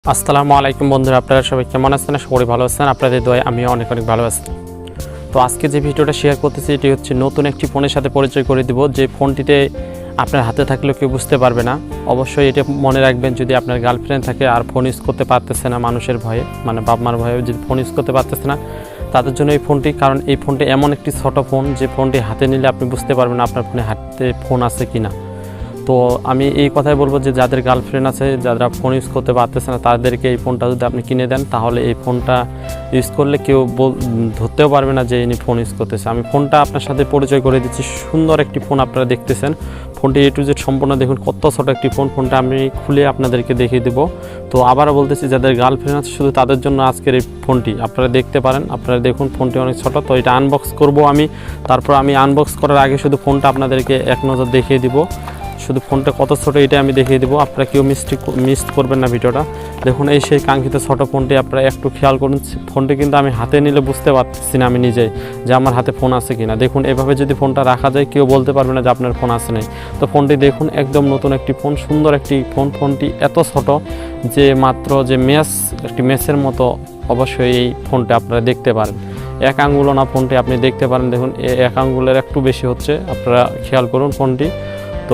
আসসালামু আলাইকুম বন্ধুরা, আপনারা সবাই কেমন আছেন? আশা করি ভালো আছেন। আপনাদের দোয়ায় আমিও অনেক ভালো আছি। তো আজকে যে ভিডিওটা শেয়ার করতেছি এটি হচ্ছে নতুন একটি ফোনের সাথে পরিচয় করে দিব, যে ফোনটিতে আপনার হাতে থাকলেও কেউ বুঝতে পারবে না। অবশ্যই এটা মনে রাখবেন, যদি আপনার গার্লফ্রেন্ড থাকে আর ফোন ইউজ করতে পারতেছে না মানুষের ভয়ে, মানে বাপ মার ভয়ে যদি ফোন ইউজ করতে পারতেছে না, তাদের জন্য এই ফোনটি। কারণ এই ফোনটি এমন একটি ছোট ফোন যে ফোনটি হাতে নিলে আপনি বুঝতে পারবেন না আপনার ফোনে হাতে ফোন আছে কিনা। তো আমি এই কথাই বলবো যে যাদের গার্লফ্রেন্ড আছে, যারা ফোন ইউজ করতে পারতেছে না, তাদেরকে এই ফোনটা যদি আপনি কিনে দেন, তাহলে এই ফোনটা ইউজ করলে কেউ ধরতেও পারবে না যে ইনি ফোন ইউজ করতেছে। আমি ফোনটা আপনার সাথে পরিচয় করে দিচ্ছি। সুন্দর একটি ফোন আপনারা দেখতেছেন। ফোনটি A to Z সম্পূর্ণ দেখুন, কত ছোট একটি ফোন। ফোনটা আমি খুলে আপনাদেরকে দেখিয়ে দেবো। তো আবারও বলতেছি, যাদের গার্লফ্রেন্ড আছে শুধু তাদের জন্য আজকের এই ফোনটি। আপনারা দেখতে পারেন, আপনারা দেখুন ফোনটি অনেক ছোট। তো এটা আনবক্স করব আমি। তারপর আমি আনবক্স করার আগে শুধু ফোনটা আপনাদেরকে এক নজর দেখিয়ে দিব। শুধু ফোনটা কত ছোটো এটা আমি দেখিয়ে দেবো। আপনারা কেউ মিস করবেন না ভিডিওটা। দেখুন এই সেই কাঙ্ক্ষিত ছোটো ফোনটি। আপনারা একটু খেয়াল করুন, ফোনটি কিন্তু আমি হাতে নিলে বুঝতে পারছি না আমি নিজেই যে আমার হাতে ফোন আছে কিনা। দেখুন এভাবে যদি ফোনটা রাখা যায়, কেউ বলতে পারবে না যে আপনার ফোন আছে নাই। তো ফোনটি দেখুন, একদম নতুন একটি ফোন, সুন্দর একটি ফোন। ফোনটি এত ছোট যে মাত্র যে একটি মেসের মতো। অবশ্যই এই ফোনটা আপনারা দেখতে পারেন, এক আঙ্গুলও না ফোনটি আপনি দেখতে পারেন। দেখুন এক আঙ্গুলের একটু বেশি হচ্ছে, আপনারা খেয়াল করুন ফোনটি।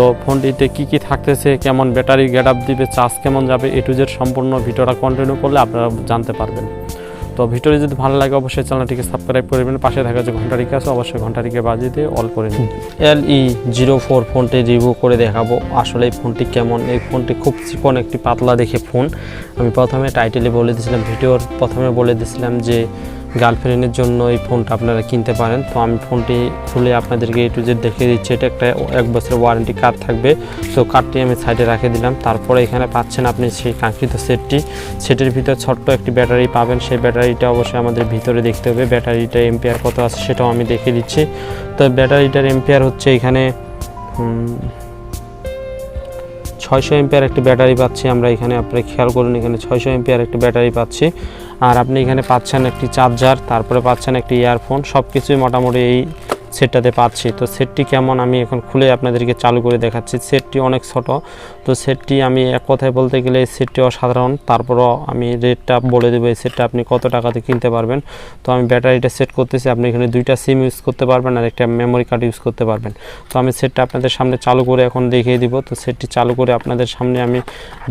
তো ফোনটিতে কি থাকতেছে, কেমন ব্যাটারি গেট আপ দিবে, চার্জ কেমন যাবে, A to Z সম্পূর্ণ ভিডিওটা কন্টিনিউ করলে আপনারা জানতে পারবেন। তো ভিডিওটি যদি ভালো লাগে অবশ্যই চ্যানেলটিকে সাবস্ক্রাইব করবেন। পাশে থাকা যে ঘন্টাটিকে আছে অবশ্যই ঘন্টাটিকে বাজিয়ে দিয়ে অল করে নিন। LE04 ফোনটি রিভিউ করে দেখাবো আসলে এই ফোনটি কেমন। এই ফোনটি খুব চিকন একটি পাতলা দেখে ফোন। আমি প্রথমে টাইটেলে বলে দিয়েছিলাম, ভিডিওর প্রথমে বলে দিয়েছিলাম যে গার্লফ্রেন্ডের জন্য এই ফোনটা আপনারা কিনতে পারেন। তো আমি ফোনটি খুলে আপনাদেরকে A to Z দেখিয়ে দিচ্ছি। এটা একটা 1 বছরের ওয়ারেন্টি কার্ড থাকবে। তো কার্ডটি আমি সাইডে রেখে দিলাম। তারপরে এখানে পাচ্ছেন আপনি সেই কাঙ্ক্ষিত সেটের ভিতর ছোট্ট একটি ব্যাটারি পাবেন। সেই ব্যাটারিটা অবশ্যই আমাদের ভিতরে দেখতে হবে। ব্যাটারিটা এম্পিয়ার কত আছে সেটাও আমি দেখিয়ে দিচ্ছি। তো ব্যাটারিটার এম্পিয়ার হচ্ছে এখানে 600 এম্পিয়ার একটি ব্যাটারি পাচ্ছি আমরা এখানে। আপনারা খেয়াল করুন, এখানে 600 এম্পিয়ার একটি ব্যাটারি পাচ্ছি। আর আপনি এখানে পাচ্ছেন একটি চার্জার, তারপরে পাচ্ছেন একটি ইয়ারফোন। সব কিছুই মোটামুটি এই সেটটাতে পাচ্ছি। তো সেটটি কেমন আমি এখন খুলে আপনাদেরকে চালু করে দেখাচ্ছি। সেটটি অনেক ছোট। তো সেটটি আমি এক কথায় বলতে গেলে এই সেটটি অসাধারণ। তারপরও আমি রেটটা বলে দেবো এই সেটটা আপনি কত টাকাতে কিনতে পারবেন। তো আমি ব্যাটারিটা সেট করতেছি। আপনি এখানে 2টা সিম ইউজ করতে পারবেন আর একটা মেমোরি কার্ড ইউজ করতে পারবেন। তো আমি সেটটা আপনাদের সামনে চালু করে এখন দেখিয়ে দিব। তো সেটটি চালু করে আপনাদের সামনে আমি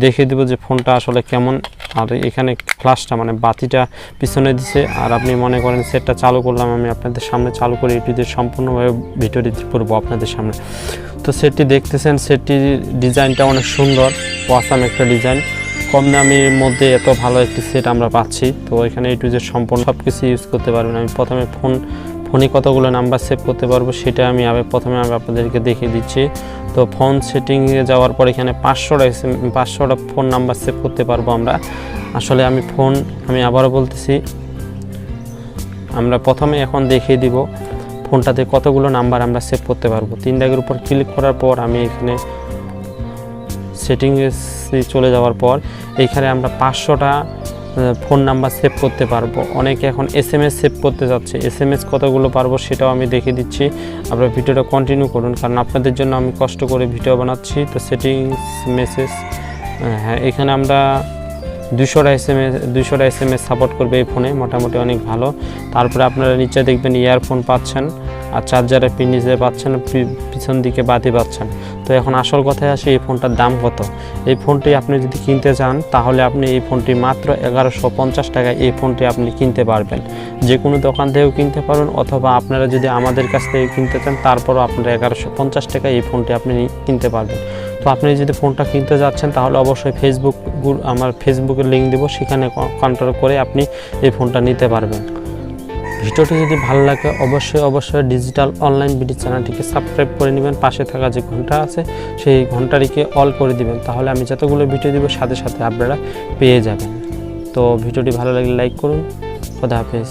দেখিয়ে দিব যে ফোনটা আসলে কেমন। আর এখানে ফ্ল্যাশটা মানে বাতিটা পিছনে দিছে। আর আপনি মনে করেন সেটটা চালু করলাম, আমি আপনাদের সামনে চালু করে এটিতে সম্পূর্ণভাবে ভিডিও দিতে করবো আপনাদের সামনে। তো সেটটি দেখতেছেন, সেটটির ডিজাইনটা অনেক সুন্দর, ওয়াসাম একটা ডিজাইন। কম দামের মধ্যে এত ভালো একটি সেট আমরা পাচ্ছি। তো এখানে A to Z সম্পূর্ণ সব কিছু ইউজ করতে পারবেন। আমি প্রথমে ফোনে কতগুলো নাম্বার সেভ করতে পারবো সেটা আমি প্রথমে আপনাদেরকে দেখিয়ে দিচ্ছি। তো ফোন সেটিংয়ে যাওয়ার পর এখানে 500টা ফোন নাম্বার সেভ করতে পারবো আমরা। আসলে আমি আবারও বলতেছি, আমরা প্রথমে এখন দেখিয়ে দিব ফোনটাতে কতগুলো নাম্বার আমরা সেভ করতে পারবো। 3 দাগের উপর ক্লিক করার পর আমি এখানে সেটিংয়ে চলে যাওয়ার পর এখানে আমরা 500টা ফোন নাম্বার সেভ করতে পারবো। অনেকে এখন SMS সেভ করতে যাচ্ছে, SMS কতগুলো পারবো সেটাও আমি দেখিয়ে দিচ্ছি। আপনারা ভিডিওটা কন্টিনিউ করুন, কারণ আপনাদের জন্য আমি কষ্ট করে ভিডিও বানাচ্ছি। তো সেটিংস মেসেজ, হ্যাঁ এখানে আমরা 200টা SMS সাপোর্ট করবে এই ফোনে, মোটামুটি অনেক ভালো। তারপরে আপনারা নিচে দেখবেন ইয়ারফোন পাচ্ছেন আর চার্জারের পিন নিচে পাচ্ছেন, পিছন দিকে বাতি পাচ্ছেন। তো এখন আসল কথায় আসে, এই ফোনটার দাম কত। এই ফোনটি আপনি যদি কিনতে চান তাহলে আপনি এই ফোনটি মাত্র 1150 টাকায় এই ফোনটি আপনি কিনতে পারবেন। যে কোনো দোকান থেকেও কিনতে পারবেন, অথবা আপনারা যদি আমাদের কাছ থেকে কিনতে চান তারপরও আপনারা 1150 টাকায় এই ফোনটি আপনি কিনতে পারবেন। তো আপনি যদি ফোনটা কিনতে যাচ্ছেন তাহলে অবশ্যই আমার ফেসবুকের লিঙ্ক দেবো, সেখানে কন্ট্যাক্ট করে আপনি এই ফোনটা নিতে পারবেন। ভিডিওটি যদি ভালো লাগে অবশ্যই ডিজিটাল অনলাইন বিডি চ্যানেলটিকে সাবস্ক্রাইব করে নেবেন। পাশে থাকা যে ঘন্টা আছে সেই ঘন্টাটিকে অল করে দিবেন, তাহলে আমি যতগুলো ভিডিও দিব সাথে সাথে আপনারা পেয়ে যাবেন। তো ভিডিওটি ভালো লাগলে লাইক করুন। খোদা হাফেজ।